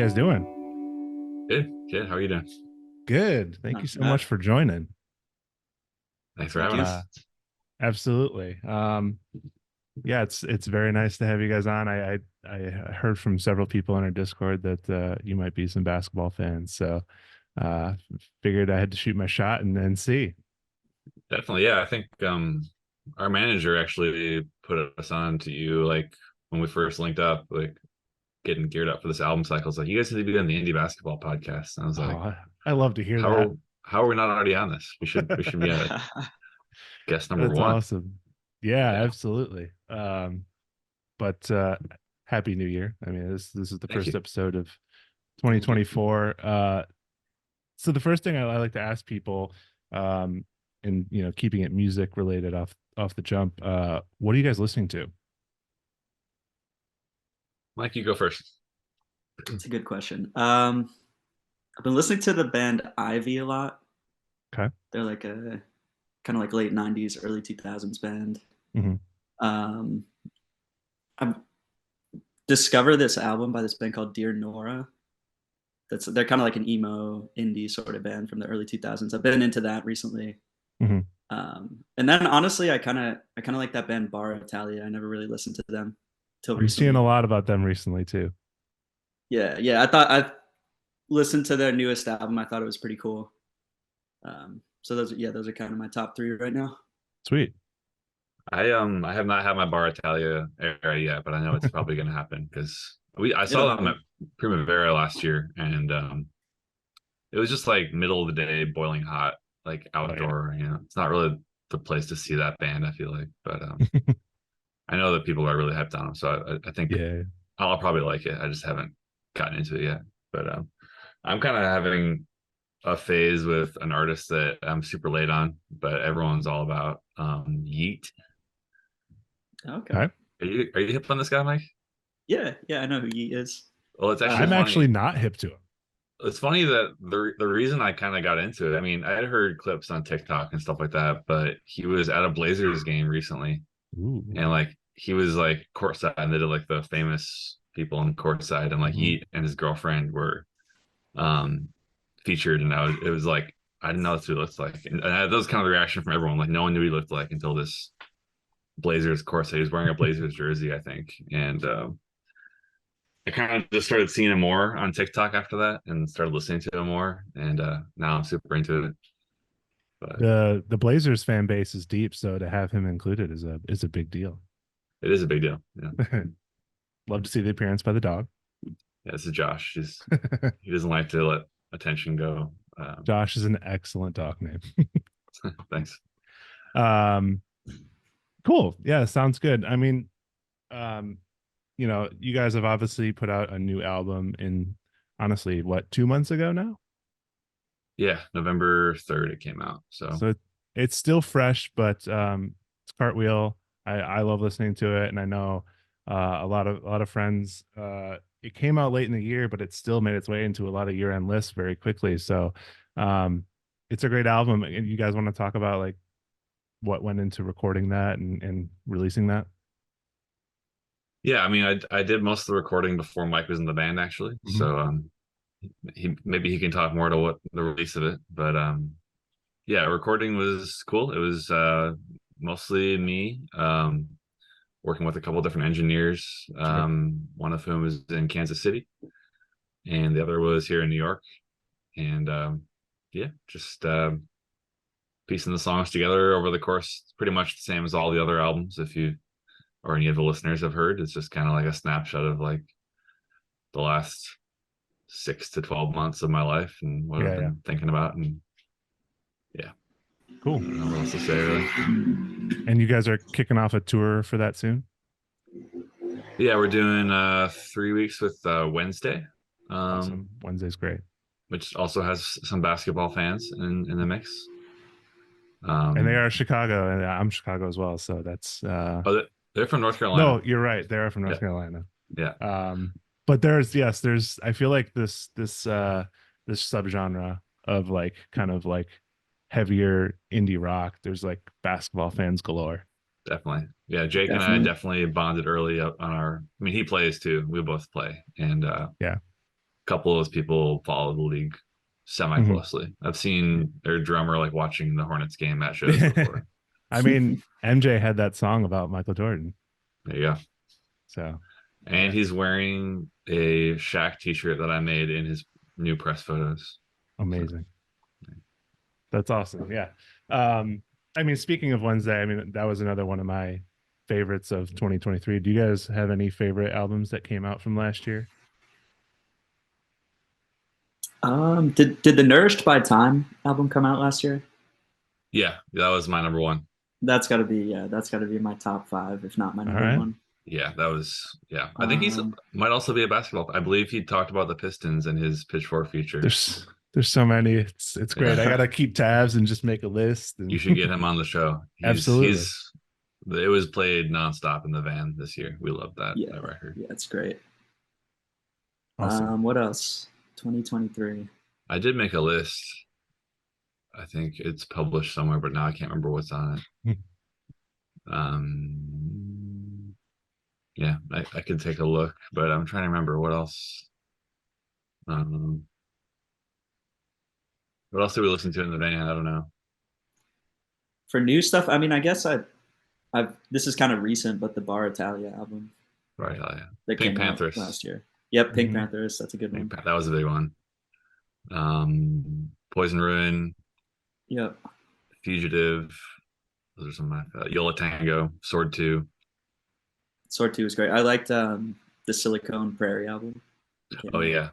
guys doing? Good, good. How are you doing? Good. Thank you Not so much bad. for joining. Thanks for Thank having you. us. Absolutely. Yeah, it's very nice to have you guys on. I heard from several people in our Discord that you might be some basketball fans, so uh, figured I had to shoot my shot and see. Definitely, yeah. I think our manager actually put us on to you like when we first linked up, like getting geared up for this album cycle. It's like you guys need to be on the indie basketball podcast. And I was Oh, like, I love to hear how that. are how are we not already on this? We should be a guest number That's one. awesome. Yeah, Yeah. absolutely. But Happy New Year. I mean, this is the Thank first you. episode of Thank you. 2024. So the first thing I like to ask people, um, and keeping it music related off the jump, what are you guys listening to? Mike, you go first. It's a good question. I've been listening to the band Ivy a lot. Okay. They're like a kind of like late '90s, early 2000s band. Hmm. Um, I've discovered this album by this band called Dear Nora. They're kind of like an emo indie sort of band from the early 2000s. I've been into that recently. Hmm. And then honestly, I kind of like that band Bar Italia. I never really listened to them till I'm seeing a recently. lot about them recently too. Yeah, yeah. I listened to their newest album. I thought it was pretty cool. So those are kind of my top three right now. Sweet. I have not had my Bar Italia era yet, but I know it's probably gonna happen because I It'll saw them at happen. Primavera last year, and it was just like middle of the day, boiling hot, like Oh yeah. outdoor. It's not really the place to see that band, I feel like. But I know that people are really hyped on them, so I think Yeah. I'll probably like it. I just haven't gotten into it yet. But I'm kind of having a phase with an artist that I'm super late on, but everyone's all about Yeet. Okay. Okay. Are you hip on this guy, Mike? Yeah, yeah. I know who Yeet is. Well, it's actually I'm Uh, actually funny. not hip to him. It's funny that the reason I kind of got into it, I mean, I had heard clips on TikTok and stuff like that, but he was at a Blazers game recently, Ooh. and like he was like courtside, and they did like the famous people in courtside, and like Hmm. he and his girlfriend were um featured, and it was like I didn't know what he looked like, and that was kind of the reaction from everyone. Like no one knew what he looked like until this Blazers course. He was wearing a Blazers jersey, I think, and I kind of just started seeing him more on TikTok after that, and started listening to him more. And now I'm super into it. But The Blazers fan base is deep, so to have him included is a big deal. it is a big deal. Yeah, Love to see the appearance by the dog. yeah. This is Josh. He doesn't like to let attention go. Josh is an excellent dog name. Thanks. Um, cool. Yeah, sounds good. I mean, um, you guys have obviously put out a new album in honestly, what, 2 months ago now? Yeah, November 3rd it came out. So So it's still fresh, but it's Cartwheel. I love listening to it, and I know a lot of friends. It came out late in the year, but it still made its way into a lot of year-end lists very quickly. So um, it's a great album. And you guys want to talk about like what went into recording that and releasing that? yeah, I mean, I did most of the recording before Mike was in the band actually. Mhm. So he can talk more to what the release of it. But yeah, recording was cool. It was mostly me. Working with a couple different engineers, Sure. one of whom is in Kansas City, and the other was here in New York. And yeah, just piecing the songs together over the course, pretty much the same as all the other albums. If you or any of the listeners have heard, it's just kind of like a snapshot of like the last 6 to 12 months of my life and what I've Yeah, yeah. been thinking about. And yeah, I Cool. don't know what else to say really. And you guys are kicking off a tour for that soon? Yeah, we're doing 3 weeks with Wednesday. Um, Awesome. Wednesday's great. which also has some basketball fans in the mix. And they Um, are Chicago, and I'm Chicago as well. So that's oh, they're from North no, Carolina. you're right. They are from North Yeah, Carolina. yeah, Um, but there's I feel like this subgenre of like kind of like heavier indie rock. There's like basketball fans galore. definitely. Yeah, Jake and I Definitely. definitely bonded early up on our. I mean, he plays too. We both play, and Yeah. couple of those people follow the league semi closely. I've seen their drummer like watching the Hornets game at shows before. I mean, MJ had that song about Michael Jordan. There you go. So, and he's wearing a Shaq t-shirt that I made in his new press photos. Amazing. That's awesome. Yeah. I mean, speaking of Wednesday, I mean, that was another one of my favorites of 2023. Do you guys have any favorite albums that came out from last year? Did the Nourished by Time album come out last year? Yeah, that was my number one. That's got to be my top 5, if not my number one. Yeah, that was I think he's might also be a basketball. I believe he talked about the Pistons in his Pitchfork feature. There's so many. It's great. I gotta keep tabs and just make a list. And... You should get him on the show. Absolutely. It was played nonstop in the van this year. We love that record. Yeah, it's great. Awesome. What else? 2023. I did make a list. I think it's published somewhere, but now I can't remember what's on it. Yeah, I could take a look, but I'm trying to remember what else. What else did we listen to in the van? I don't know. For new stuff, I mean, I guess I've this is kind of recent, but the Bar Italia album. Right, yeah. That Pink came Panthers out last year. Yep, Pink Panthers. That's a good one. That was a big one. Poison Ruin. Yep. Fugitive. Those are some of my Yola Tango. Sword 2. Sword 2 was great. I liked the Silicon Prairie album. Oh yeah.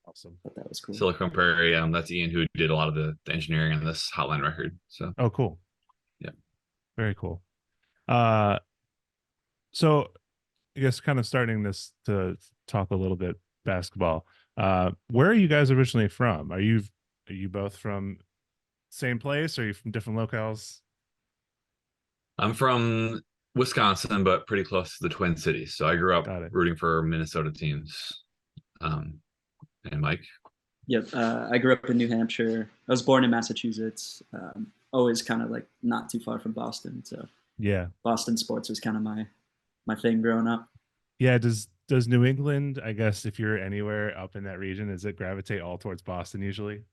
Awesome. Thought that was cool. Silicon Prairie. That's Ian who did a lot of the engineering on this Hotline record. So. Oh, cool. Yeah. Very cool. So I guess kind of starting this to talk a little bit basketball. Where are you guys originally from? Are you both from same place, or are you from different locales? I'm from Wisconsin, but pretty close to the Twin Cities. So I grew up rooting for Minnesota teams. And Mike? Yep. I grew up in New Hampshire. I was born in Massachusetts. Always kind of like not too far from Boston. So yeah, Boston sports was kind of my thing growing up. Yeah. Does New England, I guess, if you're anywhere up in that region, does it gravitate all towards Boston usually?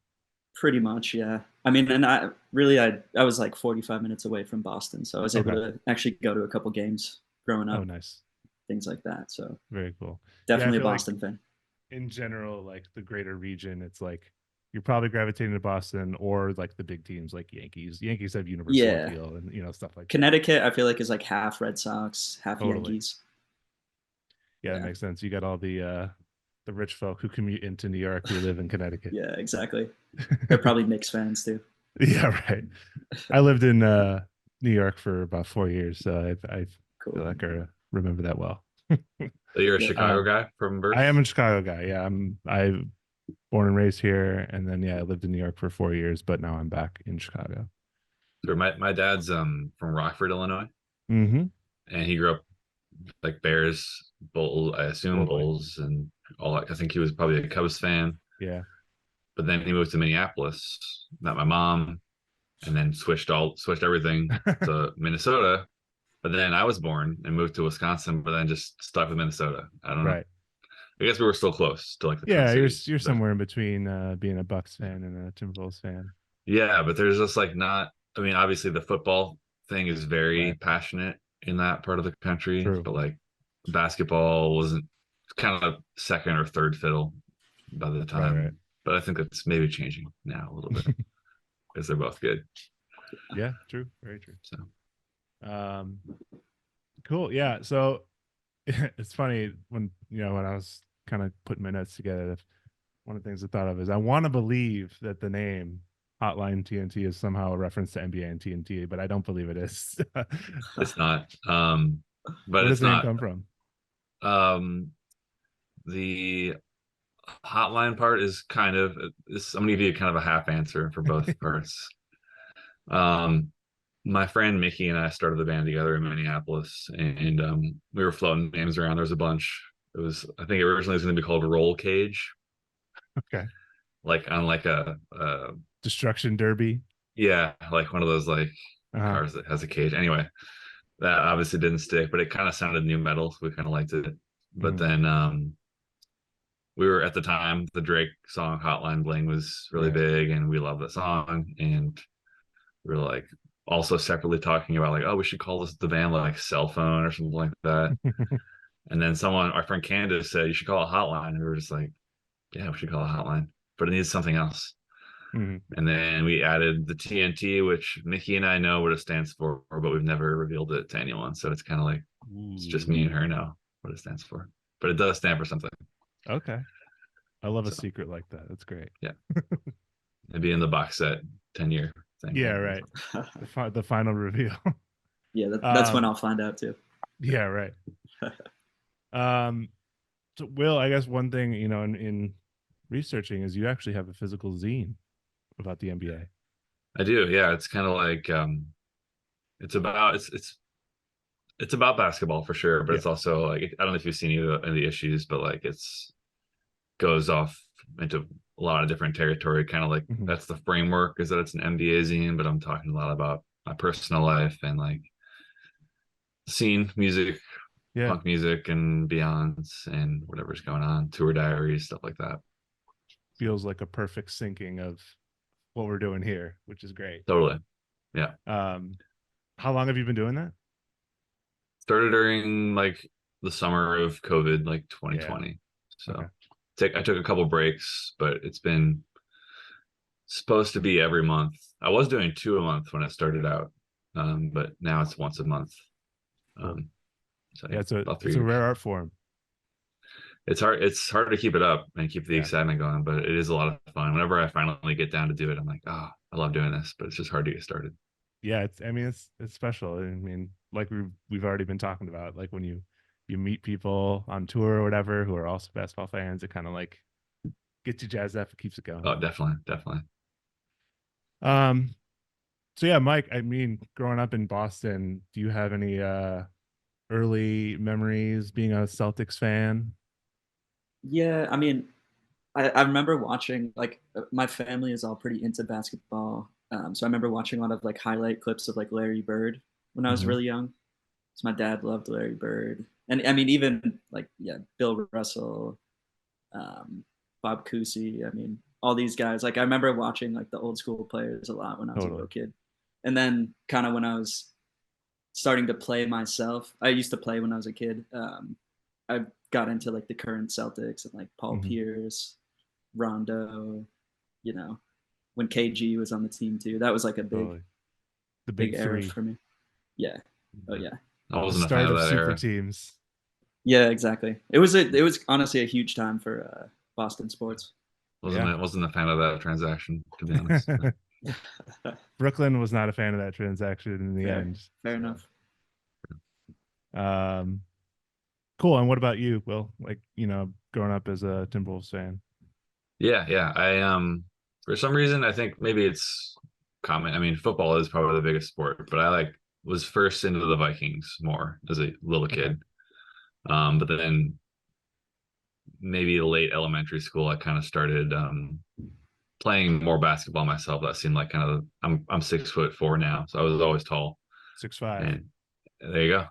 Pretty much, yeah. I mean, and I was like 45 minutes away from Boston, so I was able to actually go to a couple games growing up. Oh, nice. Things like that. So very cool. Definitely a Boston fan. In general, like the greater region, it's like you're probably gravitating to Boston or like the big teams like Yankees. Yankees have Universal Field and stuff like Connecticut, I feel like is like half Red Sox, half Yankees. Yeah, that makes sense. You got all the rich folk who commute into New York who live in Connecticut. Yeah, exactly. They're probably Knicks fans too. Yeah, right. I lived in New York for about 4 years, so I feel like I remember that well. So you're a Chicago guy from birth? I am a Chicago guy. Yeah, I born and raised here, and then I lived in New York for 4 years, but now I'm back in Chicago. So my dad's from Rockford, Illinois, and he grew up like Bears, Bulls, I assume Bulls, and all that. I think he was probably a Cubs fan. Yeah, but then he moved to Minneapolis, met my mom, and then switched everything to Minnesota. But then I was born and moved to Wisconsin, but then just stuck with Minnesota. I don't know. Right. I guess we were still close to like the you're somewhere in between being a Bucks fan and a Timberwolves fan. Yeah, but there's just like not. I mean, obviously the football thing is very passionate in that part of the country, but like basketball wasn't kind of second or third fiddle by the time. Right. But I think that's maybe changing now a little bit because they're both good. Yeah, true, very true. So. Cool. Yeah. So it's funny when I was kind of putting my notes together, one of the things I thought of is I want to believe that the name Hotline TNT is somehow a reference to NBA and TNT, but I don't believe it is. It's not. But where does the name come from? The hotline part is kind of I'm gonna give you kind of a half answer for both parts. My friend Mickey and I started the band together in Minneapolis, and we were floating names around. There was a bunch. I think originally it was going to be called Roll Cage. Okay. Like on like a Destruction Derby. Yeah, like one of those like cars that has a cage. Anyway, that obviously didn't stick, but it kind of sounded new metal, so we kind of liked it. But then we were at the time, the Drake song Hotline Bling was really Right. big, and we love that song. And we were like also separately talking about like, oh, we should call this the band like Cell Phone or something like that. And then someone, our friend Candace, said you should call it Hotline. And we were just like, yeah, we should call it Hotline, but it needs something else. Mhm. And then we added the TNT, which Mickey and I know what it stands for, but we've never revealed it to anyone. So it's kind of like it's just me and her know what it stands for, but it does stand for something. Okay. I love a So. secret like that. That's great. Yeah. It'd be in the box set 10-year thing. Yeah, right. The final reveal. Yeah, that's when Um, I'll find out too. Yeah, right. So Will, I guess one thing, you know, in researching is you actually have a physical zine about the NBA. I do. Yeah. It's kind of like it's about it's about basketball for sure, but Yeah. it's also like I don't know if you've seen any of the issues, but like it's goes off into a lot of different territory. Kind of like Mhm. that's the framework is that it's an NBA zine, but I'm talking a lot about my personal life and like scene, music, Yeah. punk music, and beyonds, and whatever's going on, tour diaries, stuff like that. Feels like a perfect syncing of what we're doing here, which is great. Totally. Yeah. How long have you been doing that? Started during like the summer of COVID, like 2020. So Okay. I took a couple breaks, but it's been supposed to be every month. I was doing 2 a month when it started out, but now it's once a month. So Yeah, it's about 3 a years. rare art form. It's hard to keep it up and keep the Yeah. excitement going, but it is a lot of fun. Whenever I finally get down to do it, I'm like, oh, I love doing this, but it's just hard to get started. Yeah, it's special. I mean, like we've already been talking about, like when you meet people on tour or whatever who are also basketball fans, it kind of like gets you jazzed up, it keeps it going. Oh, definitely. So yeah, Mike, I mean, growing up in Boston, do you have any early memories being a Celtics fan? Yeah, I mean, I remember watching like my family is all pretty into basketball, so I remember watching a lot of like highlight clips of like Larry Bird when I was Mhm. really young. So my dad loved Larry Bird, and I mean even like Bill Russell, Bob Cousy. I mean all these guys. Like I remember watching like the old school players a lot when I was a Totally. little kid, and then kind of when I was starting to play myself. I used to play when I was a kid. I got into like the current Celtics and like Paul Mhm. Pierce, Rondo, you know, when KG was on the team too. That was like a Totally. The big big era three. for me. Yeah. Oh yeah. I The wasn't a fan start of of that super era. teams. Yeah, exactly. It was honestly a huge time for Boston sports. Wasn't a fan of that transaction, to be honest. Brooklyn was not a fan of that transaction in the Fair. end. Fair so. enough. Cool. And what about you, Will? Like, you know, growing up as a Timberwolves fan. Yeah. I for some reason I think maybe it's common. I mean, football is probably the biggest sport, but I like was first into the Vikings more as a little kid. But then maybe late elementary school I kind of started playing more basketball myself. That seemed like kind of I'm 6'4" now, so I was always tall. 6'5". And there you go.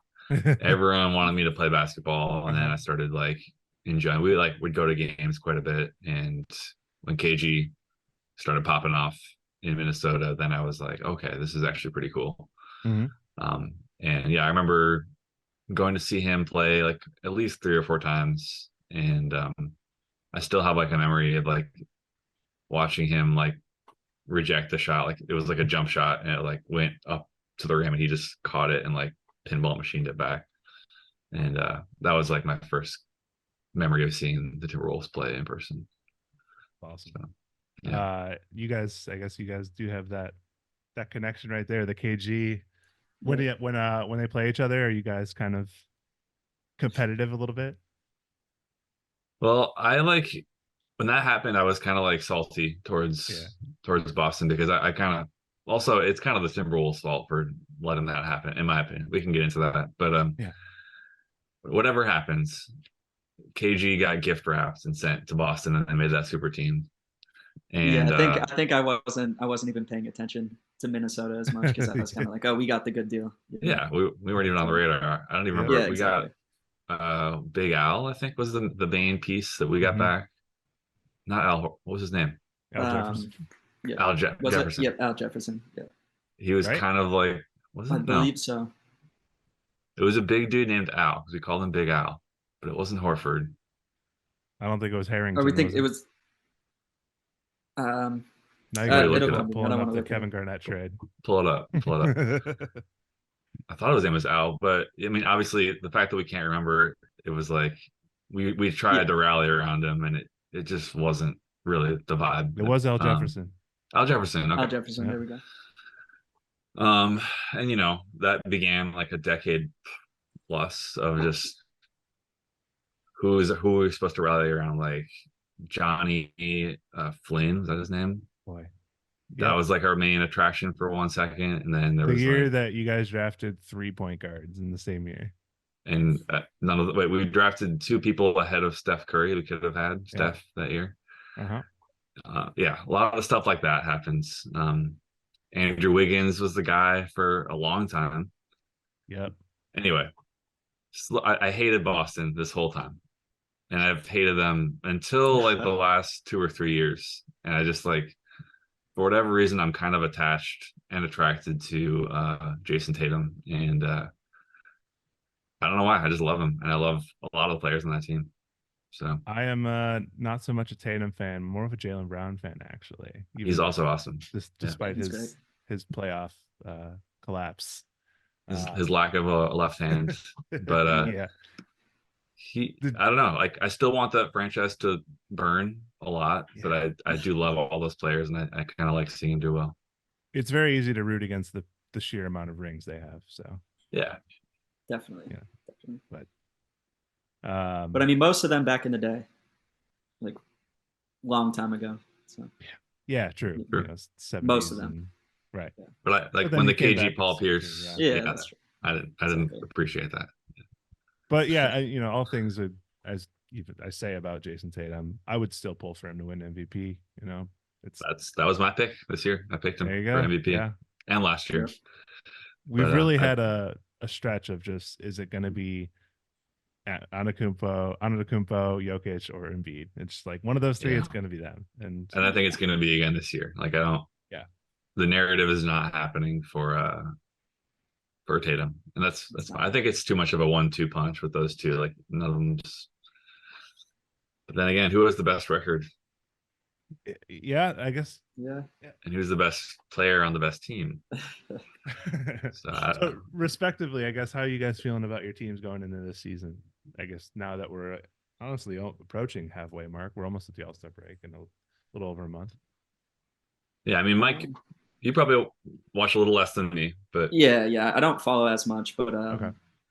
Everyone wanted me to play basketball, and then I started like enjoying. We'd go to games quite a bit, and when KG started popping off in Minnesota, then I was like, okay, this is actually pretty cool. Mhm. And yeah, I remember going to see him play like at least 3 or 4 times, and I still have like a memory of like watching him like reject the shot. Like it was like a jump shot, and it like went up to the rim, and he just caught it and like pinball machined it back. And that was like my first memory of seeing the Timberwolves play in person. Awesome. So, yeah. You guys, I guess you guys do have that connection right there. The KG. When they play each other, are you guys kind of competitive a little bit? Well, I like when that happened, I was kind of like salty towards Boston because I kind of also it's kind of the Timberwolves' fault for letting that happen, in my opinion. We can get into that, but whatever happens, KG got gift wrapped and sent to Boston and made that super team. And I think I wasn't even paying attention to Minnesota as much because I was kind of like, oh, we got the good deal. Yeah, we weren't even on the radar. I don't even remember. Yeah, exactly. We got Big Al, I think was the main piece that we got back. not Al. What was his name? Al Jefferson, Yeah. Al Was Jefferson. it? Yep, Al Jefferson. Yeah, He was right? kind of like, I wasn't no. believe so. It was a big dude named Al because we called him Big Al, but it wasn't Horford. I don't think it was Or Harrington. we think Was it it? was. Now you Somebody gotta look It'll it come up. to me. I pulling don't up want to the look it Kevin up. Garnett trade. Pull it up. Pull it up. I thought his name was Al, but I mean, obviously, the fact that we can't remember, it was like we tried Yeah. to rally around him, and it just wasn't really the vibe. It was Al Um, Jefferson. Al Jefferson. Al Okay. Jefferson. Yeah. There we go. And that began like a decade plus of just who we're supposed to rally around, like Johnny Flynn, is that his name? Boy, That yeah. was like our main attraction for 1 second, and then there The was year like, that you guys drafted 3 point guards in the same year. and none of the wait, we drafted 2 people ahead of Steph Curry. We could have had Yeah. Steph that year. Uh-huh. Yeah, a lot of stuff like that happens. Andrew Wiggins was the guy for a long time. Yep. Anyway, I hated Boston this whole time, and I've hated them until like the last 2 or 3 years. And I just like, for whatever reason, I'm kind of attached and attracted to Jason Tatum, and I don't know why. I just love him, and I love a lot of the players on that team. So I am not so much a Tatum fan, more of a Jaylen Brown fan, actually. he's also awesome. Despite He's great. his playoff collapse. His lack of a left hand, but yeah, I don't know. Like, I still want that franchise to burn a lot, but I do love all those players, and I kind of like seeing him do well. it's very easy to root against the sheer amount of rings they have. So Yeah, Definitely. Yeah. Definitely. but But I mean, most of them back in the day, like long time ago. So yeah, true. Sure. 70s Most of them. right. but like But then when he the came KG back Paul as- Pierce, yeah, that's true. I didn't Exactly. appreciate that. But yeah, all things as even I say about Jason Tatum, I would still pull for him to win MVP. It's That was my pick this year. I picked him there you for go. MVP Yeah, and last year. we've But, really I- had a stretch of just, is it going to be Antetokounmpo, Jokic, or Embiid? It's like one of those three. Yeah. It's going to be them. And I think it's going to be again this year. Like, I don't. Yeah. The narrative is not happening for Tatum, and that's fine. I think it's too much of a 1-2 punch with those two. Like, none of them just. But then again, who has the best record, yeah, I guess. Yeah. and who's the best player on the best team? So, So, respectively, I guess, how are you guys feeling about your teams going into this season? I guess now that we're honestly approaching halfway mark, we're almost at the All-Star break in a little over a month. yeah, I mean, Mike, you probably watch a little less than me, but Yeah. I don't follow as much, but Okay.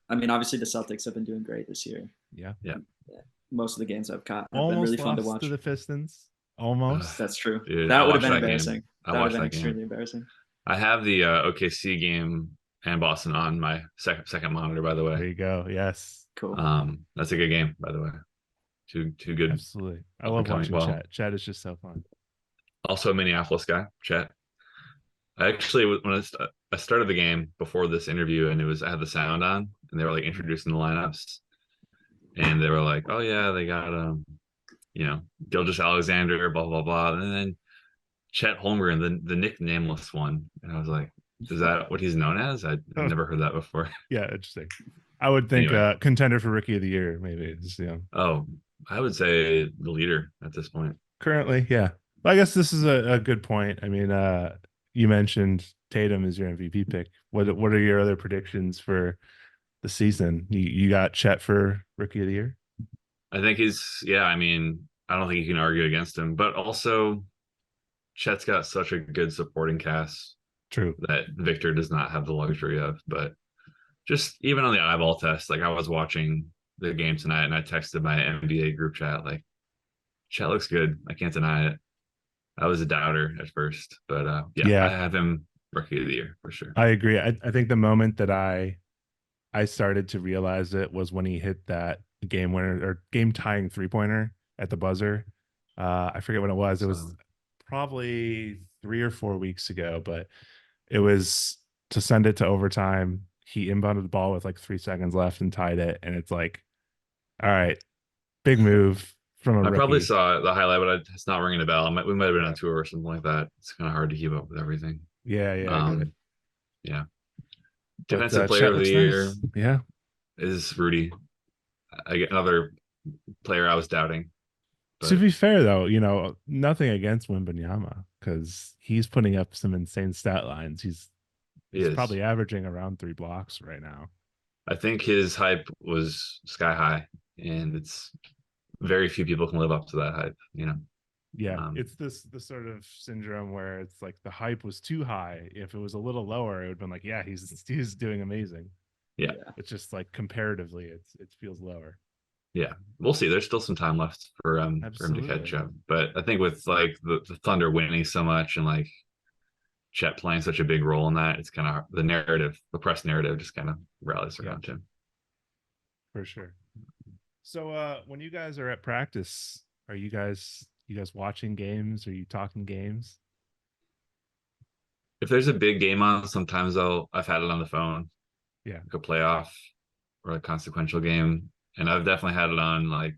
I mean, obviously the Celtics have been doing great this year. Yeah. Most of the games I've caught have Almost been really fun to lost watch. to the Pistons. Almost. That's true. Dude, that I would have watched been that game. embarrassing. I That would watched have been that game. extremely embarrassing. I have the OKC game and Boston on my second monitor, by the There way. you go. Yes. Cool. That's a good game, by the way. Two good. Absolutely. I love Upcoming watching ball. Chet. Chet is just so fun. Also a Minneapolis guy, Chet. I actually, when I started the game before this interview, and I had the sound on, and they were like introducing the lineups, and they were like, "Oh yeah, they got Gilgeous Alexander, blah blah blah," and then Chet Holmgren, the nicknameless one, and I was like, "Is that what he's known as?" I've never heard that before. Yeah, interesting. I would think Anyway. contender for rookie of the year, maybe. Just, Oh, I would say the leader at this point. currently, yeah. But I guess this is a good point. I mean, you mentioned Tatum is your MVP pick. What are your other predictions for the season? You got Chet for rookie of the year? I think I mean, I don't think you can argue against him, but also Chet's got such a good supporting cast True. that Victor does not have the luxury of. But just even on the eyeball test, like, I was watching the game tonight and I texted my NBA group chat, like, Chet looks good. I can't deny it. I was a doubter at first, but yeah, I have him rookie of the year for sure. I agree. I think the moment that I started to realize it was when he hit that game winner or game tying 3-pointer at the buzzer. I forget when it was. It was probably 3 or 4 weeks ago, but it was to send it to overtime. He inbounded the ball with like 3 seconds left and tied it. And it's like, all right, big move from a I probably rookie. saw the highlight, but it's not ringing a bell. We might have been on tour or something like that. It's kind of hard to keep up with everything. Yeah, I get it. Yeah. But, Defensive player Chet of the looks year nice. Yeah. is Rudy. I get another player I was doubting. To But be fair, though, nothing against Wembanyama because he's putting up some insane stat lines. he He's is. probably averaging around 3 blocks right now. I think his hype was sky high, and it's very few people can live up to that hype. Yeah, it's the sort of syndrome where it's like the hype was too high. If it was a little lower, it would have been like, yeah, he's doing amazing. Yeah. It's just like comparatively, it feels lower. Yeah, we'll see. There's still some time left for him to catch up. But I think with like the Thunder winning so much and like Chet playing such a big role in that, it's kind of the press narrative just kind of rallies around him. For sure. So when you guys are at practice, are you guys watching games? Are you talking games? If there's a big game on, sometimes I've had it on the phone. Yeah. Like a playoff or a consequential game. And I've definitely had it on like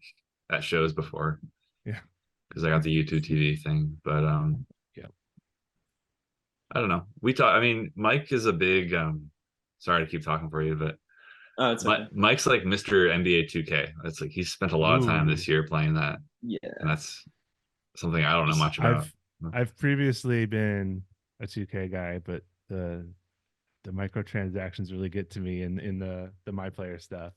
at shows before. Yeah. Because I got the YouTube TV thing. But yeah. I don't know. Mike is a big sorry to keep talking for you, but okay. Mike's like Mr. NBA 2K. It's like he's spent a lot of time this year playing that. Yeah. And that's something I don't know much about. I've previously been a 2K guy, but the microtransactions really get to me in the My Player stuff.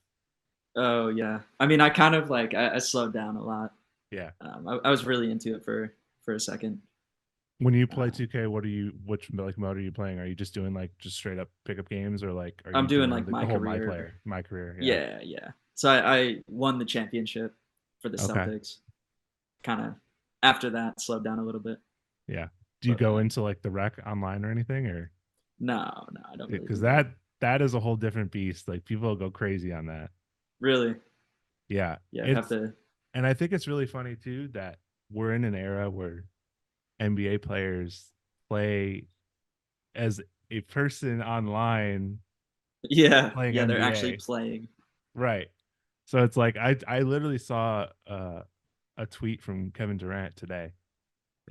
Oh yeah, I kind of like I slowed down a lot. Yeah, I was really into it for a second. When you play 2K, which like mode are you playing? Are you just doing like just straight up pickup games, or like I'm doing like my career? My career. Yeah. So I won the championship for the Celtics. Kind of after that slowed down a little bit. Yeah. Do you go into like the rec online or anything, or? No, I don't. Because that is a whole different beast. Like people go crazy on that. Really? Yeah. Yeah, I have to. And I think it's really funny too that we're in an era where NBA players play as a person online. Yeah, they're NBA. Actually playing. Right. So it's like I literally saw a tweet from Kevin Durant today.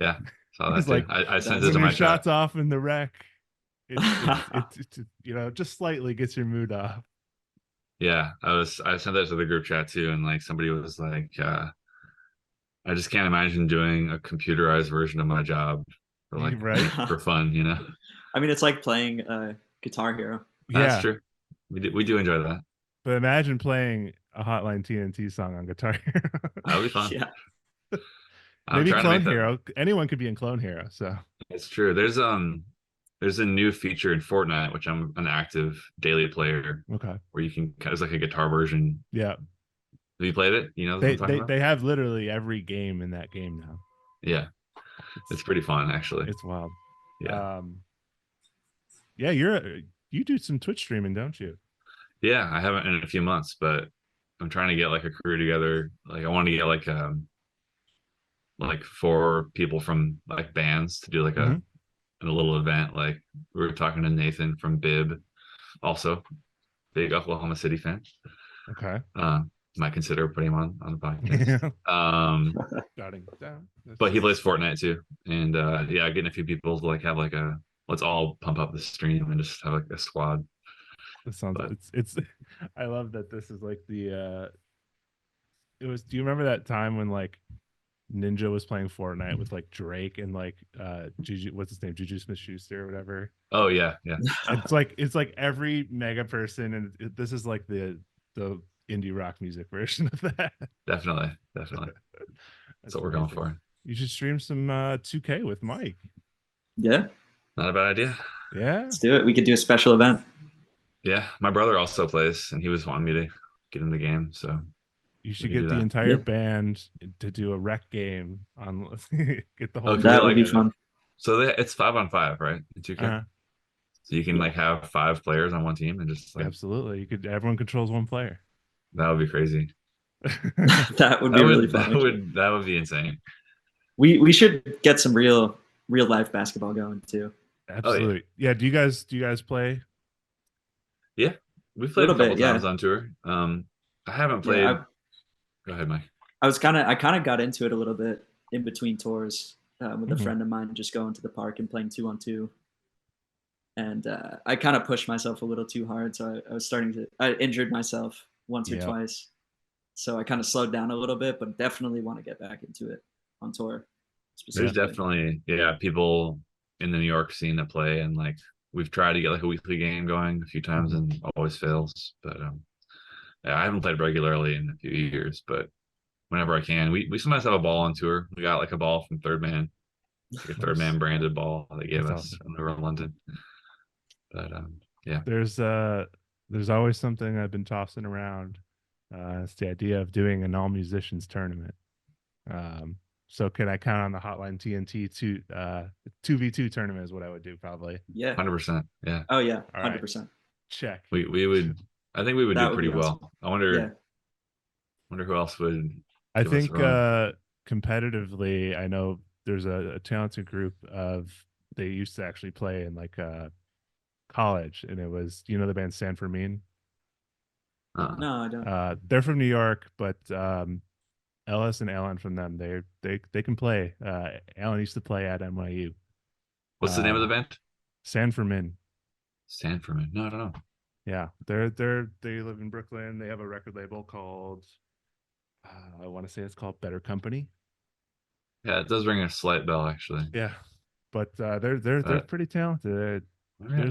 Yeah, saw that too. Like, I sent it to my shots off in the rec. It just slightly gets your mood off. Yeah, I sent that to the group chat too, and like somebody was like, I just can't imagine doing a computerized version of my job for like for fun, it's like playing Guitar Hero. That's true. We do enjoy that. But imagine playing a Hotline TNT song on Guitar Hero. That would be fun. Yeah. Maybe Clone Hero. Anyone could be in Clone Hero. So it's true. There's a new feature in Fortnite, which I'm an active daily player. Okay. Where you can it's like a guitar version. Yeah. Have you played it? They have literally every game in that game now. Yeah. It's pretty fun actually. It's wild. Yeah. Yeah, you do some Twitch streaming, don't you? Yeah, I haven't in a few months, but I'm trying to get like a crew together. Like I want to get like 4 people from like bands to do like a little event. Like we were talking to Nathan from Bib, also big Oklahoma City fan. Okay. Might consider putting him on the podcast. Jotting down. But he plays Fortnite too, and getting a few people to like have like let's all pump up the stream and just have like a squad. It sounds it's I love that this is like the do you remember that time when like Ninja was playing Fortnite with like Drake and like what's his name, Juju Smith-Schuster or whatever? Oh yeah. It's like every mega person, and this is like the indie rock music version of that. Definitely. That's what we're going for. You should stream some 2K with Mike. Yeah. Not a bad idea. Yeah. Let's do it. We could do a special event. Yeah, my brother also plays, and he was wanting me to get in the game. So you should get the entire band to do a rec game on. Get the whole. That would be fun. So it's 5-on-5, right? In 2K. So you can like have 5 players on one team and just like absolutely. Everyone controls one player. That would be crazy. That would be really fun. That would be insane. We should get some real life basketball going too. Absolutely. Yeah. Do you guys play? Yeah, we've played a couple times on tour. I haven't played. Go ahead, Mike. I kind of got into it a little bit in between tours with a Mhm. friend of mine, just going to the park and playing 2-on-2. And I kind of pushed myself a little too hard, so I injured myself once or Yep. twice. So I kind of slowed down a little bit, but definitely want to get back into it on tour There's specifically. definitely, yeah, people in the New York scene that play, and like we've tried to get like a weekly game going a few times and always fails. But yeah, I haven't played regularly in a few years, but whenever I can, we sometimes have a ball on tour. We got like a ball from Third Man, like a Third Nice. Man branded ball they gave That's us awesome. when we were in London. But yeah, There's always something I've been tossing around. It's the idea of doing an all musicians tournament. So can I count on the Hotline TNT 2v2 tournament is what I would do probably. Yeah. 100%. Yeah, Oh yeah, All right. 100%. Check. we would. I think we would That do would pretty be awesome. well. I wonder Yeah. who else would I give us a think run. competitively, I know there's a talented group of they used to actually play in like college, and it was the band San Fermin. No, I don't. They're from New York, but Ellis and Alan from them, they can play. Alan used to play at NYU. What's the name of the band? San Fermin. Sanford. No, I don't know. Yeah, they live in Brooklyn. They have a record label called I want to say it's called Better Company. Yeah, it does ring a slight bell actually. Yeah, but they're pretty talented.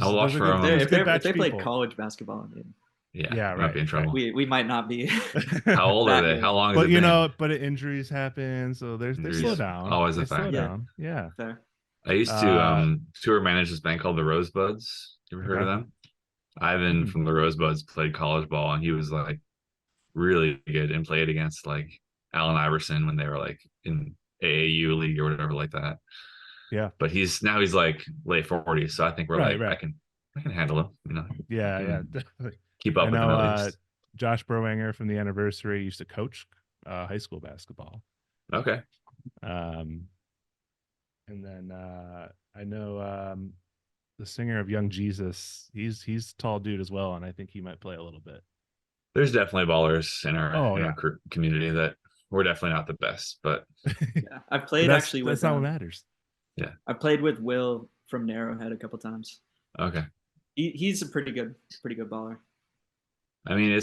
I'll watch for If they them. There's good if batch they played people. college basketball, I mean, Yeah, Yeah, we might right, be in trouble. we might not be. How old are that they? good. How long has But it been? but injuries happen, so they slow Injuries, down. always a They slow factor. Yeah. down. Yeah. Fair. I used to Uh, tour manage this band called the Rosebuds. You ever heard of Okay. them? Ivan Mhm. from the Rosebuds played college ball, and he was like really good and played against like Allen Iverson when they were like in AAU league or whatever like that. Yeah. But he's like late 40s, so I think we're Right. like Right. I can handle him. Yeah. I Yeah. can Definitely. keep I up with him know. at least. Josh Browanger from the Anniversary used to coach high school basketball. Okay. Um, and then I know the singer of Young Jesus. He's a tall dude as well, and I think he might play a little bit. There's definitely ballers in our Oh yeah. community that we're definitely not the best, but Yeah, I've But played that's actually that's with not what matters. I played with Will from Narrowhead a couple times. okay. He's a pretty good baller. I mean,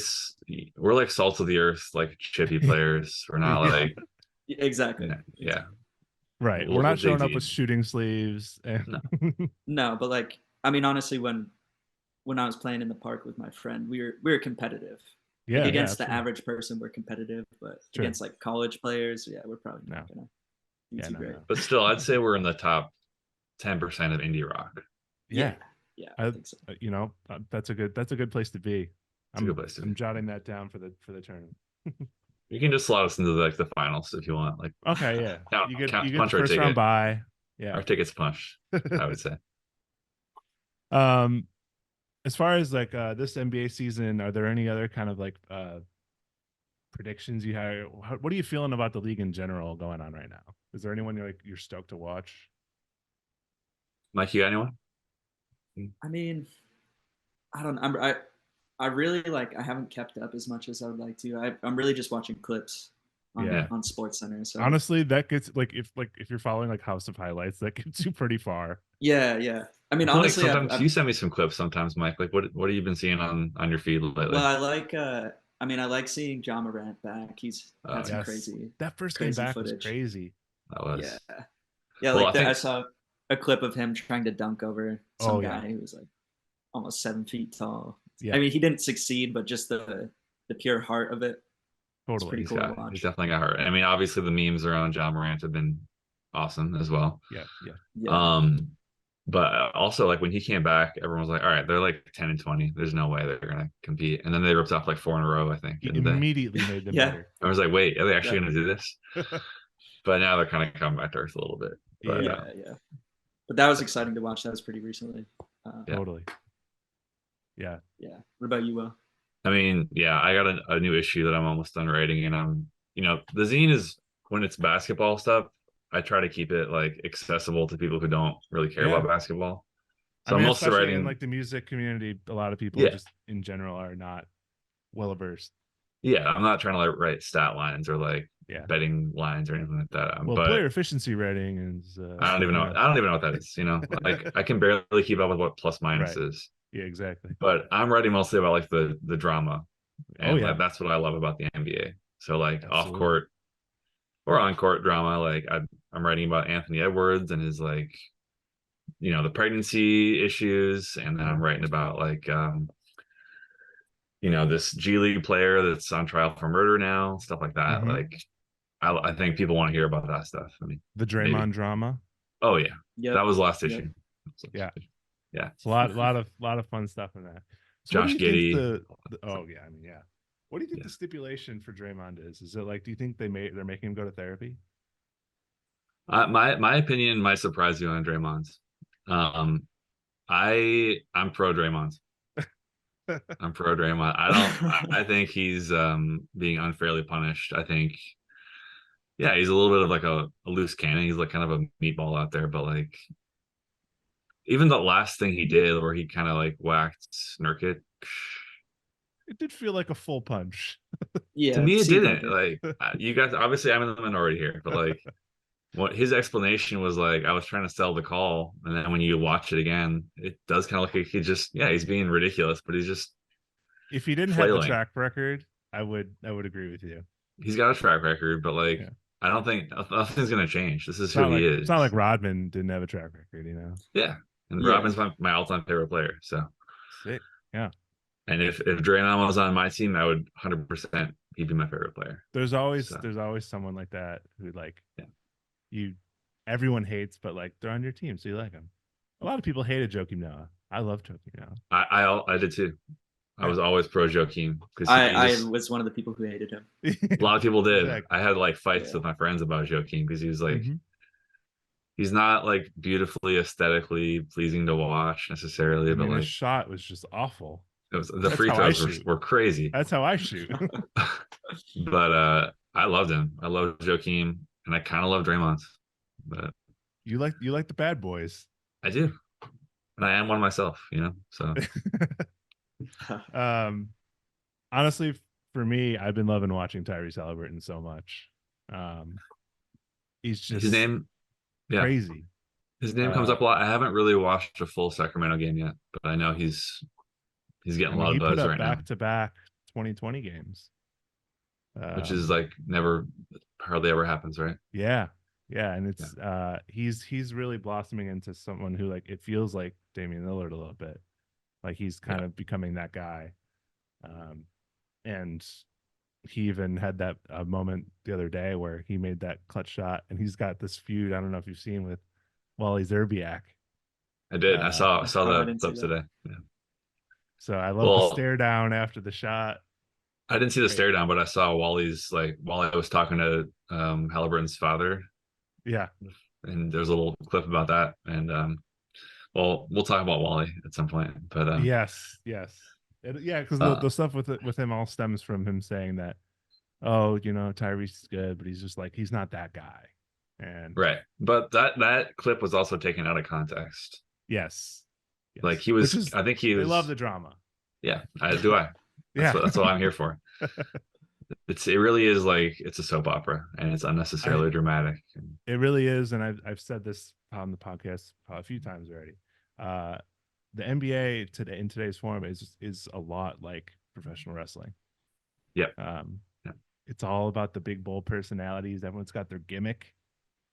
we're like salt of the earth, like chippy players. We're not Yeah. like Exactly. yeah. Right. We'll We're not dig showing up deep. with shooting sleeves. And No. No, but like I mean, honestly, when I was playing in the park with my friend, we were competitive. yeah. Like against Yeah, the average person, we're competitive, but Sure. against like college players, yeah, we're probably not No. gonna do Yeah, too no, great. no. But still, I'd say we're in the top 10% of indie rock. Yeah. Yeah, I think so. That's a good place to be. It's a good place to be. I'm jotting that down for the tournament. You can just slot us into like the finals if you want. Like Okay, yeah. count, You get count, the punch our first round ticket. bye. Yeah. Our ticket's punched, I would say. As far as like this NBA season, are there any other kind of like predictions you have? What are you feeling about the league in general going on right now? Is there anyone you're stoked to watch? Mike, you got anyone? I mean, I don't. I really like. I haven't kept up as much as I would like to. I'm really just watching clips on Yeah. on Sports Center. So Honestly, that gets like if you're following like House of Highlights, that gets you pretty far. yeah. I mean, I feel like honestly, sometimes you send me some clips sometimes, Mike. Like what have you been seeing on your feed lately? well, I like. I mean, I like seeing John Morant back. He's had some Yes. crazy. That first game crazy back footage. was crazy. That was Yeah. Well, Like I I think- saw a clip of him trying to dunk over some Oh, yeah. guy who was like almost 7 feet tall. Yeah. I mean, he didn't succeed, but just the pure heart of it. Totally. pretty he's cool to got watch. he's definitely got hurt. I mean, obviously the memes around John Morant have been awesome as well. Yeah. Yeah. But also like when he came back, everyone was like, all right, they're like 10 and 20. There's no way they're gonna compete. And then they ripped off like 4 in a row, I think. He didn't they? immediately made them Yeah. better. I was like, wait, are they actually Yeah. gonna do this? But now they're kind of coming back to earth a little bit. But Yeah. But that was exciting to watch. That was pretty recently. Yeah. Totally. Yeah. Yeah. What about you, Will? I mean, yeah, I got a new issue that I'm almost done writing, and the zine is when it's basketball stuff. I try to keep it like accessible to people who don't really care Yeah. about basketball. So I mean, I'm mostly especially writing in like the music community, a lot of people Yeah. just in general are not well versed. Yeah, I'm not trying to like write stat lines or like Yeah. betting lines or anything like that. Well, But player efficiency rating is I don't even know. I don't even know what that is. Like I can barely keep up with what plus minus Right. is. Yeah, exactly. But I'm writing mostly about like the drama, Oh and yeah, like that's what I love about the NBA. So like off absolutely. court or on court drama, like I'm writing about Anthony Edwards and his like the pregnancy issues, and then I'm writing about like this G League player that's on trial for murder now, stuff like that. Mhm. Like I think people want to hear about that stuff. I mean, The maybe. Draymond drama. Oh yeah, Yep. that was last Yep. issue. Yeah. Yeah, It's a lot of fun stuff in that. So what do Josh you think Giddey. oh yeah, I mean, yeah. What do you think Yeah. the stipulation for Draymond is? Is it like, do you think they're making him go to therapy? My opinion might surprise you on Draymond's. Um, I'm pro Draymond. I'm pro Draymond. I think he's being unfairly punished. I think yeah, he's a little bit of like a loose cannon. He's like kind of a meatball out there, but like even the last thing he did where he kind of like whacked Nurkic, It did feel like a full punch. to Yeah, me it seemed didn't. like it. Like you guys obviously I'm in the minority here, but like what his explanation was like I was trying to sell the call, and then when you watch it again, it does kind of look like he's being ridiculous, but he's just If he didn't have the flailing. track record, I would agree with you. He's got a track record, but like Yeah. I don't think nothing's gonna change. This is It's who not he like is. it's not like Rodman didn't have a track record, Yeah. And Yeah. Robin's my all-time favorite player. So Sick. Yeah. and if Draymond was on my team, I would 100% he'd be my favorite player. There's always So someone like that who like yeah. you everyone hates, but like they're on your team, so you like them. A lot of people hated Joakim Noah. I love Joakim Noah. I did too. I was always pro Joakim because I was one of the people who hated him. a lot of people did. Exactly. I had like fights Yeah. with my friends about Joakim because he was like Mhm. he's not like beautifully aesthetically pleasing to watch necessarily, I but mean, his like shot was just awful. the That's free how I throws shoot. were crazy. That's how I shoot. But I loved him. I loved Joakim, and I kind of love Draymond, but you like the bad boys. I do, and I am one myself. So Honestly, for me, I've been loving watching Tyrese Halliburton so much. He's just his name, yeah, crazy. his name comes up a lot. I haven't really watched a full Sacramento game yet, but I know he's getting I a mean, lot he of put buzz up right now, back-to-back 2020 games, which is like never hardly ever happens, right? yeah, and it's he's really blossoming into someone who like it feels like Damian Lillard a little bit, like he's kind of becoming that guy, and he even had that moment the other day where he made that clutch shot, and he's got this feud. I don't know if you've seen with Wally Zerbiak. I did. I saw I the didn't clip see that. today. Yeah. So I love the Well, stare down after the shot. I didn't see the Great. stare down, but I saw Wally's like Wally was talking to Halliburton's father, Yeah, and there's a little clip about that. And well, we'll talk about Wally at some point. But yes. Yeah, because the stuff with him all stems from him saying that, oh, Tyrese is good, but he's just like he's not that guy. And right, but that clip was also taken out of context. yes. Like he was, I think he was. They love the drama. Yeah, do I? That's what I'm here for. It really is like it's a soap opera, and it's unnecessarily dramatic. It really is, and I've said this on the podcast a few times already. The NBA today in today's form is a lot like professional wrestling. Yep. It's all about the big bold personalities. Everyone's got their gimmick.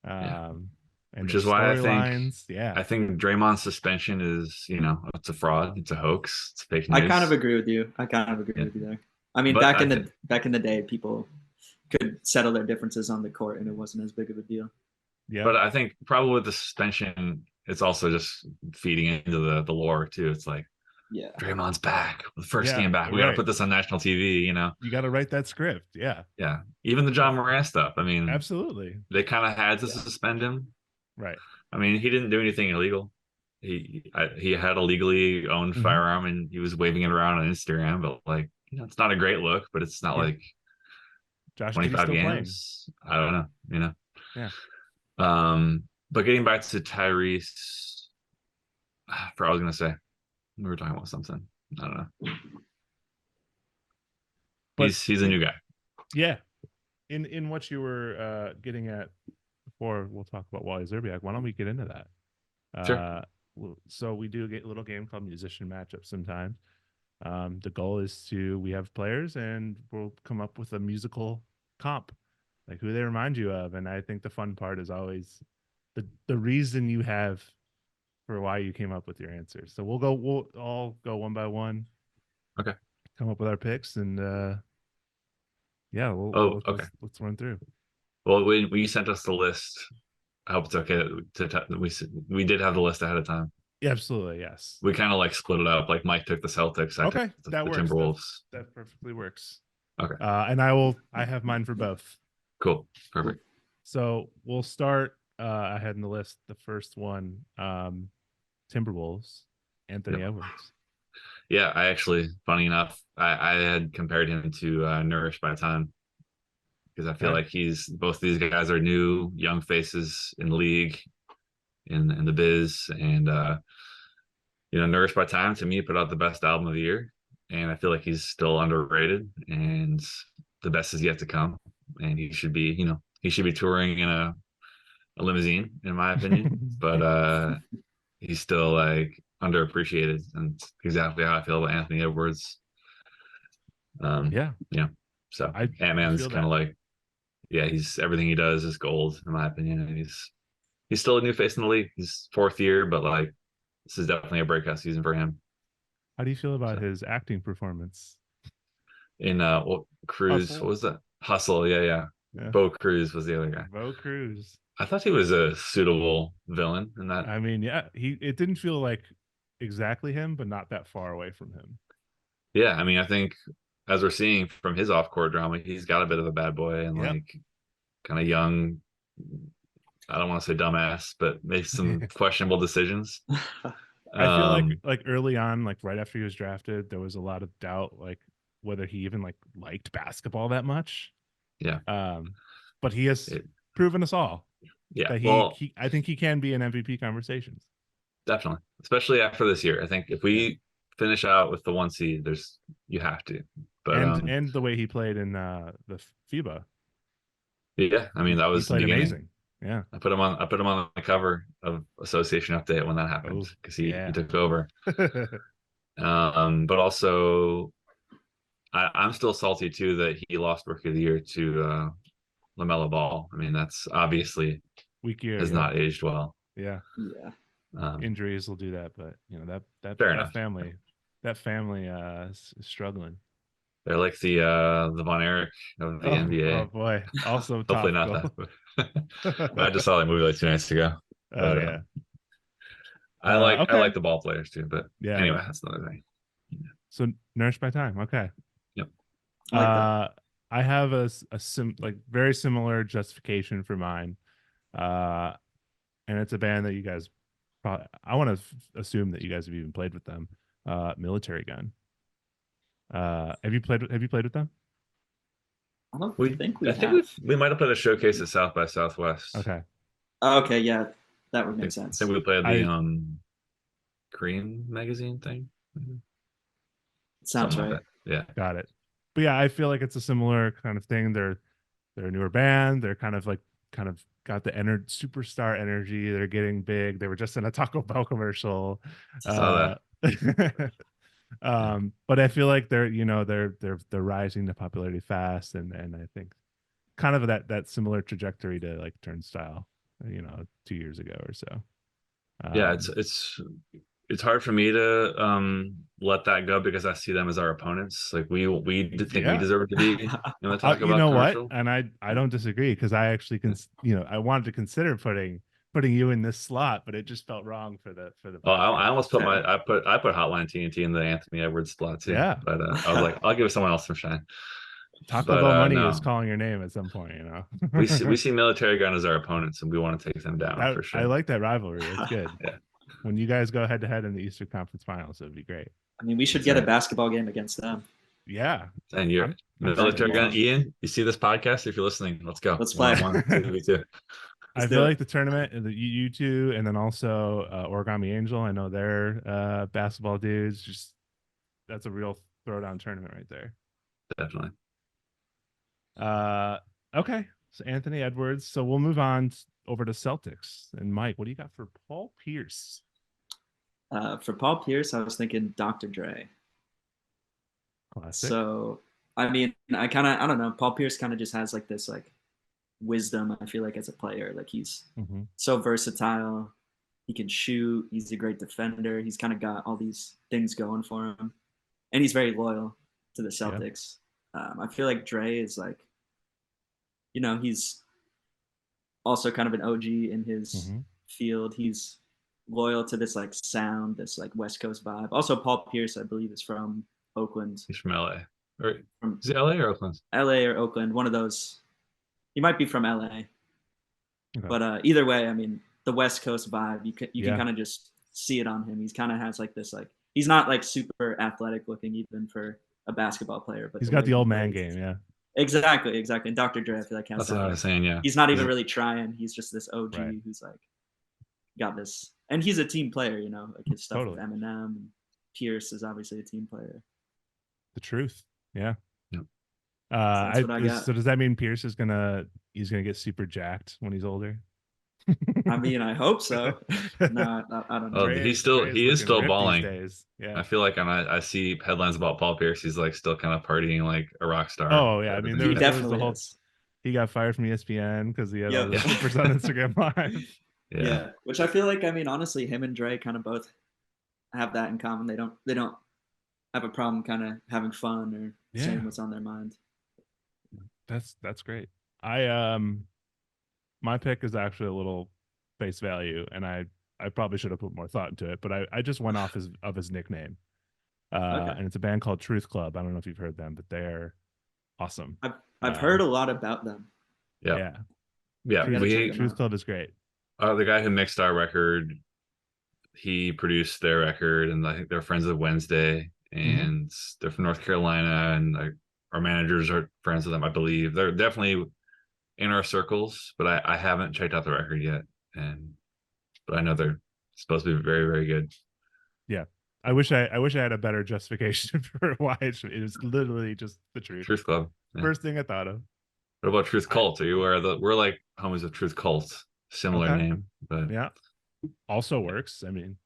And which is why I think Draymond's suspension is, it's a fraud, it's a hoax, it's fake news. I kind of agree with you. with you there. I mean, back in the day, people could settle their differences on the court, and it wasn't as big of a deal. Yeah. But I think probably with the suspension, it's also just feeding into the lore too. It's like, yeah, Draymond's back, the first game back. We got to put this on national TV. You got to write that script. Yeah. Even the John Moran stuff. I mean, absolutely. They kind of had to suspend him. Right. I mean, he didn't do anything illegal. He had a legally owned firearm, and he was waving it around on Instagram. But like, it's not a great look. But it's not like Josh 25 games. Playing. I don't know. Yeah. But getting back to Tyrese, I was gonna say we were talking about something. I don't know. But he's a new guy. yeah, in what you were getting at before, we'll talk about Wally Zerbiak. Why don't we get into that? Sure. So we do get a little game called musician matchup sometimes. The goal is we have players and we'll come up with a musical comp, like who they remind you of. And I think the fun part is always the reason you have for why you came up with your answers. So we'll all go one by one. Okay. Come up with our picks and yeah, Okay. let's run through. Well, when you sent us the list, I hope it's okay we did have the list ahead of time. Yeah, absolutely, yes. We kind of like split it up. Like Mike took the Celtics, I Okay, took the that works. Timberwolves. That perfectly works. Okay. And I have mine for both. Cool. Perfect. So we'll start ahead in the list. The first one, Timberwolves, Anthony Edwards. Yeah, I actually, funny enough, I had compared him to Nourished by Time, because I feel like both these guys are new, young faces in the league, in the biz, and Nourished by Time to me put out the best album of the year, and I feel like he's still underrated, and the best is yet to come, and he should be touring in a limousine, in my opinion, but he's still like underappreciated, and exactly how I feel about Anthony Edwards. Yeah. So Ant-Man's kind of like, he's everything he does is gold, in my opinion. And he's still a new face in the league. He's 4th year, but like this is definitely a breakout season for him. How do you feel about his acting performance? In Cruz, Hustle? what was that? Hustle, yeah. Bo Cruz was the other guy. Bo Cruz. I thought he was a suitable villain in that. I mean, yeah, it didn't feel like exactly him, but not that far away from him. Yeah, I mean, I think as we're seeing from his off-court drama, he's got a bit of a bad boy and like kind of young. I don't want to say dumbass, but makes some questionable decisions. I feel like early on, like right after he was drafted, there was a lot of doubt, like whether he even liked basketball that much. Yeah. But he has proven us all. Yeah. That I think he can be in MVP conversations. Definitely, especially after this year. I think if we finish out with the 1 seed, you have to. But and the way he played in the FIBA. Yeah, I mean that was amazing. Yeah, I put him on the cover of Association Update when that happened, because he took over. But also, I'm still salty too that he lost Rookie of the Year to LaMelo Ball. I mean, that's obviously weak year, has not aged well. Yeah. Injuries will do that, but that family is struggling. They're like the Von Erich of the NBA. Oh boy! Also, hopefully not that. I just saw that movie like 2 nights ago. Yeah. I like the ball players too, but anyway, that's another thing. So Nourished by Time. Okay. Yep. I have a very similar justification for mine, and it's a band that you guys probably. I want to assume that you guys have even played with them. Military Gun. Have you played with them? I don't think we might have played a showcase at South by Southwest. Okay. Okay, yeah, that would make sense. I think we played the Korean magazine thing. Sounds right. Like yeah, got it. But yeah, I feel like it's a similar kind of thing. They're a newer band. They're kind of got the superstar energy. They're getting big. They were just in a Taco Bell commercial. Saw that. But I feel like they're rising to popularity fast, and I think kind of that similar trajectory to like Turnstile, 2 years ago or so. Yeah, it's hard for me to let that go, because I see them as our opponents. Like we think we deserve to be in the Taco Bell commercial. And I don't disagree, because I actually I wanted to consider putting you in this slot, but it just felt wrong for the. Oh, I almost put I put Hotline TNT in the Anthony Edwards slot too. Yeah, but I was like, I'll give someone else some shine. Taco Bell money is calling your name at some point, we see Military Gun as our opponents, and we want to take them down for sure. I like that rivalry. It's good. Yeah. When you guys go head to head in the Eastern Conference Finals, it would be great. I mean, we should get a basketball game against them. Yeah. And you're Military Gun. Ian, you see this podcast? If you're listening, let's go. Let's play. I feel like the tournament, you two, and then also Origami Angel. I know they're basketball dudes. Just that's a real throwdown tournament right there. Definitely. Okay. So Anthony Edwards. So we'll move on over to Celtics. And Mike, what do you got for Paul Pierce? For Paul Pierce, I was thinking Dr. Dre. Classic. So, I mean, I don't know. Paul Pierce kind of just has like this like wisdom. I feel like as a player, like he's Mm-hmm. so versatile. He can shoot. He's a great defender. He's kind of got all these things going for him, and he's very loyal to the Celtics. I feel like Dre is like, he's also kind of an OG in his Mm-hmm. field. He's loyal to this like sound, this like West Coast vibe. Also, Paul Pierce, I believe, is from Oakland, He's from LA. Or from is it LA or Oakland? LA or Oakland, one of those. He might be from LA, Okay. but either way, I mean, the West Coast vibe, you can Yeah. kind of just see it on him. He's kind of has like this like he's not like super athletic looking even for a basketball player, but He's got way the he old man plays- game. Yeah. Exactly. And Dr. Dre, I feel like has That's that. what I was saying. Yeah. He's not even really trying. He's just this OG Right. who's like got this, and he's a team player. Like his stuff Totally. with Eminem and Pierce is obviously a team player. The truth. Yeah. Yep. That's what I got. So does that mean Pierce is he's gonna get super jacked when he's older? I mean, I hope so. No, I don't know. Oh, Dre he is still looking ripped balling. these days. Yeah. I feel like I see headlines about Paul Pierce. He's like still kind of partying like a rock star. Oh yeah. I mean, He there was definitely the whole. is. He got fired from ESPN because he had all Yep. the supers on Instagram Live. Yeah. Which I feel like, I mean, honestly, him and Dre kind of both have that in common. They don't have a problem kind of having fun or saying what's on their mind. That's great. My pick is actually a little face value, and I probably should have put more thought into it, but I just went off his nickname. Okay. And it's a band called Truth Club. I don't know if you've heard them, but they're awesome. I've heard a lot about them. Yeah. Truth Club is great. The guy who mixed our record, he produced their record, and I think they're friends of Wednesday, and they're from North Carolina, and our managers are friends with them, I believe. They're definitely in our circles, but I haven't checked out the record yet, but I know they're supposed to be very, very good. Yeah. I wish I had a better justification for why it was literally just the truth. Truth Club. Yeah. First thing I thought of. What about Truth Cult? Are you aware of we're like homies of Truth Cult, similar name, but yeah, also works. I mean,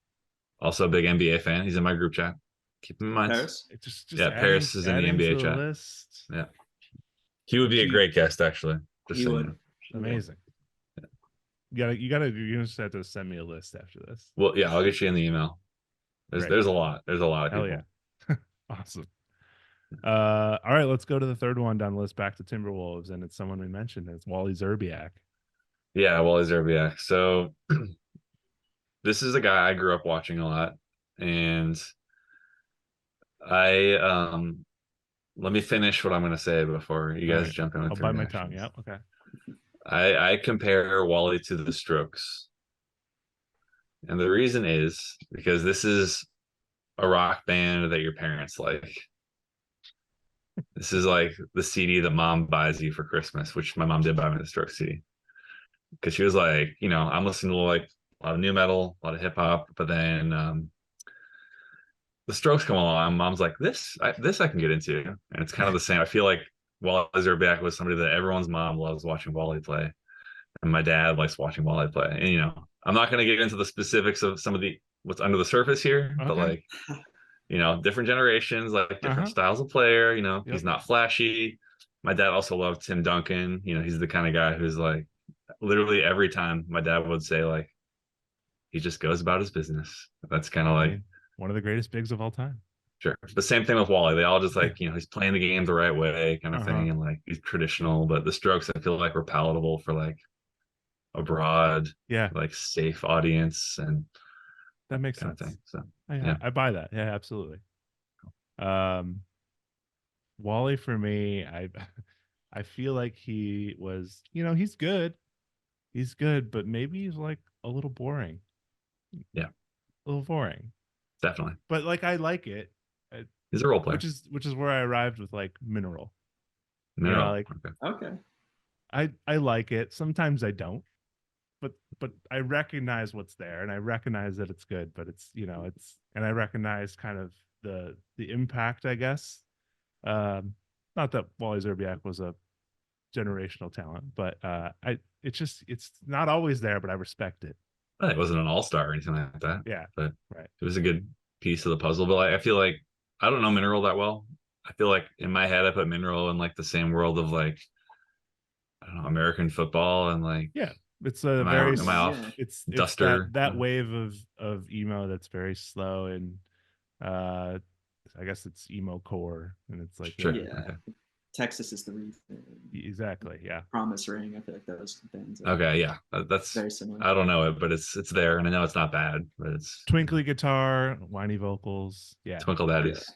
also a big NBA fan. He's in my group chat. Keep him in mind. Paris? Paris is in the NBA chat. List. Yeah, he would be a great guest, actually. He would. Amazing. Yeah. You just have to send me a list after this. Well, yeah, I'll get you in the email. There's a lot. There's a lot of people. Hell yeah. Awesome. All right, let's go to the third one down the list, back to Timberwolves, and it's someone we mentioned. It's Wally Szczerbiak. Yeah, Wally Szczerbiak. So this is a guy I grew up watching a lot, and let me finish what I'm going to say before you guys jump in with I'll bite my tongue. Yeah, okay. I compare Wally to the Strokes, and the reason is because this is a rock band that your parents like. This is like the CD that mom buys you for Christmas, which my mom did buy me the Strokes CD, because she was like, I'm listening to like a lot of new metal, a lot of hip hop, but then the Strokes come along. Mom's like, this I can get into, and it's kind of the same. I feel like Wally Szczerbiak was somebody that everyone's mom loves watching Wally play, and my dad likes watching Wally play. And I'm not going to get into the specifics of some of what's under the surface here, but like, different generations, like different styles of player. He's not flashy. My dad also loved Tim Duncan. He's the kind of guy who's like, literally every time my dad would say like, he just goes about his business. That's kind of like one of the greatest bigs of all time. Sure. The same thing with Wally. They all just like, he's playing the game the right way kind of thing. And like, he's traditional, but the Strokes, I feel like were palatable for like a broad, like safe audience. And that makes sense. So I buy that. Yeah, absolutely. Wally for me, I feel like he was, he's good. He's good, but maybe he's like a little boring. Yeah. A little boring. Definitely. But like, I like it. He's a role player. Which is where I arrived with like Mineral. Okay. I like it. Sometimes I don't. But I recognize what's there, and I recognize that it's good, but it's and I recognize kind of the impact, I guess. Not that Wally Szczerbiak was a generational talent, but it's not always there, but I respect it. It wasn't an all-star or anything like that. Yeah, But right. it was a good piece of the puzzle. But I feel like I don't know Mineral that well. I feel like in my head I put Mineral in like the same world of like, I don't know, American football and like, Yeah, it's a am very I off? Yeah. it's Duster. that wave of emo that's very slow, and I guess it's emo core, and it's like Sure. Yeah. Okay. Texas is the Reef. exactly, yeah. Promise Ring. I feel like those bands. Are Okay, yeah. That's very similar. I don't know it, but it's there, and I know it's not bad, but it's Twinkly guitar, whiny vocals, yeah, Twinkle Daddies.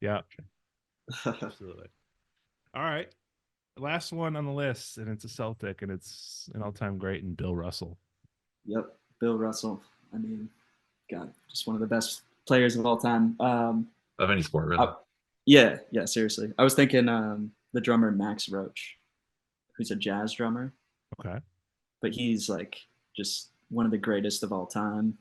yeah, absolutely. All right, last one on the list, and it's a Celtic, and it's an all-time great, and Bill Russell. Yep, Bill Russell. I mean, God, just one of the best players of all time. Of any sport, really. Yeah, seriously. I was thinking the drummer Max Roach, who's a jazz drummer, Okay. but he's like just one of the greatest of all time.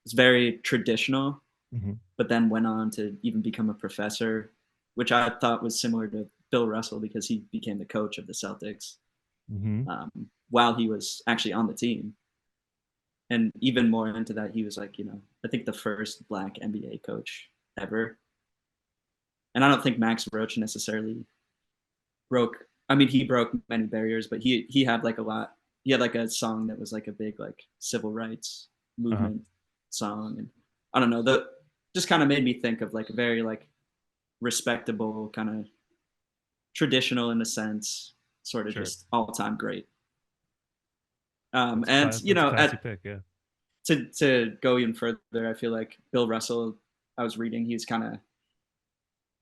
It's very traditional, Mhm. but then went on to even become a professor, which I thought was similar to Bill Russell because he became the coach of the Celtics Mm-hmm. while he was actually on the team. And even more into that, he was like, I think the first black NBA coach ever. And I don't think Max Roach necessarily broke. I mean, he broke many barriers, but he had like a lot. He had like a song that was like a big like civil rights movement song, and I don't know. The just kind of made me think of like a very like respectable kind of traditional in a sense, sort of Sure. just all time great. That's And that's a classy at pick, yeah. to go even further, I feel like Bill Russell, I was reading, he's kind of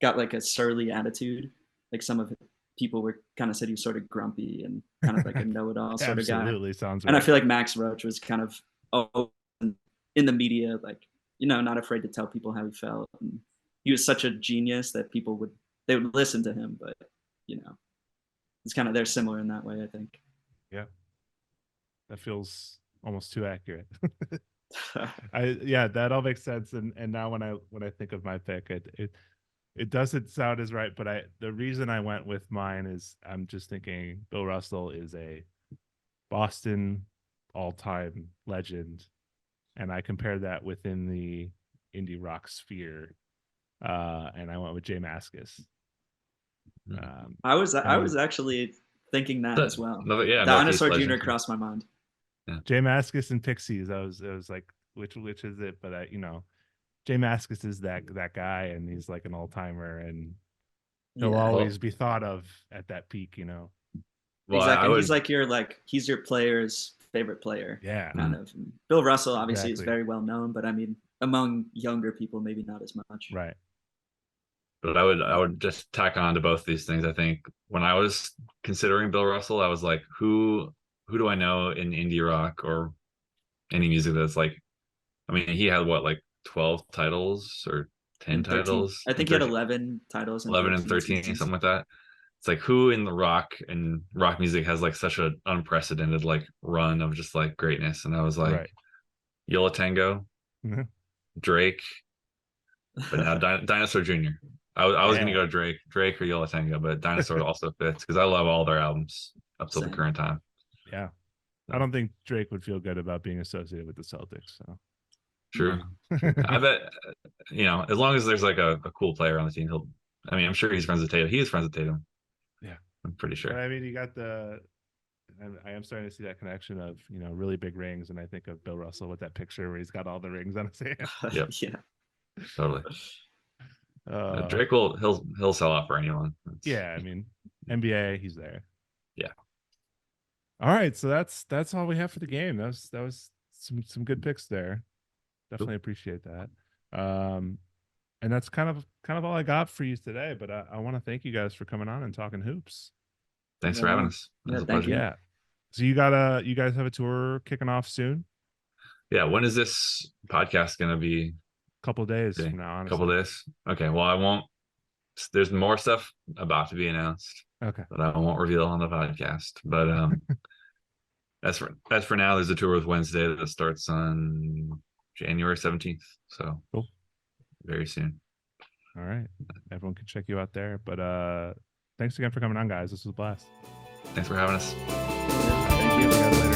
got like a surly attitude. Like some of people were kind of said he was sort of grumpy and kind of like a know-it-all sort of guy. Absolutely sounds And right. I feel like Max Roach was kind of open in the media, like, not afraid to tell people how he felt. And he was such a genius that they would listen to him, but it's kind of, they're similar in that way, I think. Yeah. That feels almost too accurate. That all makes sense. And now when I think of my pick, it doesn't sound as right, but the reason I went with mine is I'm just thinking Bill Russell is a Boston all-time legend, and I compared that within the indie rock sphere, and I went with Jay Mascis. I was actually thinking that as well. Yeah, Dinosaur Northeast Jr. legend. crossed my mind. Yeah. Jay Mascis and Pixies. I was like, which is it? But Jay Mascis is that guy, and he's like an all-timer, and he'll always be thought of at that peak. Well, exactly. He's your player's favorite player. Yeah. Kind of. And Bill Russell obviously is Exactly. very well known, but I mean, among younger people, maybe not as much. Right. But I would just tack on to both these things. I think when I was considering Bill Russell, I was like, who do I know in indie rock or any music that's like, I mean, he had what, like 12 titles or 10 titles? I think he had 11 titles. 11 and 13, something like that. It's like, who in the rock and rock music has like such an unprecedented like run of just like greatness? And I was like, Right. Yo La Tengo, Drake, but now Dinosaur Jr. I was gonna go Drake or Yo La Tengo, but Dinosaur also fits because I love all their albums up till the current time. Yeah. I don't think Drake would feel good about being associated with the Celtics. So true. I bet as long as there's like a cool player on the team, I'm sure he's friends with Tatum. He is friends with Tatum. Yeah. I'm pretty sure. But I mean, you got I am starting to see that connection of, really big rings. And I think of Bill Russell with that picture where he's got all the rings on his hand. Yep. Yeah. Totally. Drake he'll sell out for anyone. Yeah, I mean, NBA, he's there. Yeah. All right, so that's all we have for the game. That was some good picks there. Definitely appreciate that. And that's kind of all I got for you today. But I want to thank you guys for coming on and talking hoops. Thanks for having us. Yeah, a thank pleasure. you. Yeah. So you guys have a tour kicking off soon? Yeah. When is this podcast gonna be? Couple days from now, honestly. Couple days. Okay. Well, I won't. There's more stuff about to be announced. Okay. That I won't reveal on the podcast. But as for now, there's a tour with Wednesday that starts on January 17th. So cool. Very soon. All right. Everyone can check you out there. But thanks again for coming on, guys. This was a blast. Thanks for having us. Thank you. Yeah,